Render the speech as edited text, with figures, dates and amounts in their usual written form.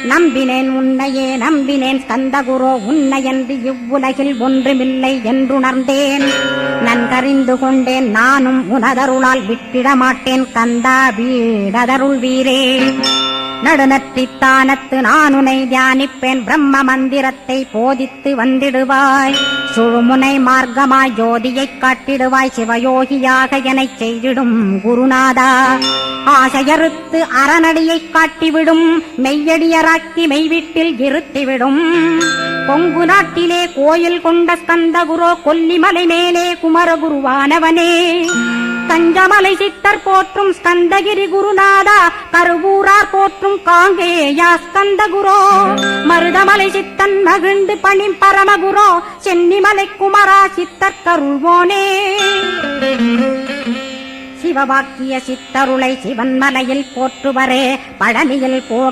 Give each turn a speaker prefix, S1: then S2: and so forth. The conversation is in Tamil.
S1: நம்பினேன் உன்னையே நம்பினேன் ஸ்கந்தகுரோ உன்னையன்று இவ்வுலகில் ஒன்றுமில்லை என்றுணர்ந்தேன். நன்கறிந்து கொண்டேன் நானும் உனதருளால் விட்டிட மாட்டேன் கந்தா வீடதருள் வீரே. நடுநற்றித்தானத்து நானுனை தியானிப்பேன் பிரம்ம மந்திரத்தை போதித்து வந்திடுவாய். சுழுமுனை மார்க்கமாய் ஜோதியைக் காட்டிடுவாய் சிவயோகியாக எனச் செய்திடும் குருநாதா. ஆசையறுத்து அறநடியைக் காட்டிவிடும் மெய்யடியராக்கி மெய்வீட்டில் இருத்திவிடும். கொங்கு நாட்டிலே கோயில் கொண்ட ஸ்கந்தகுரோ கொல்லிமலை மேலே குமரகுருவானவனே. கஞ்சமலை சித்தர் போற்றும் ஸ்கந்தகிரி குருநாதா கருவூரார் போற்றும் காங்கேயா ஸ்கந்தகுரோ. மருதமலை சித்தன் மகிழ்ந்து பணிம் பரமகுரோ சென்னிமலை குமரா சித்தர் கருள்வோனே. சிவவாக்கிய சித்தருளை சிவன்மலையில் போற்றுவரே பழனியில் போக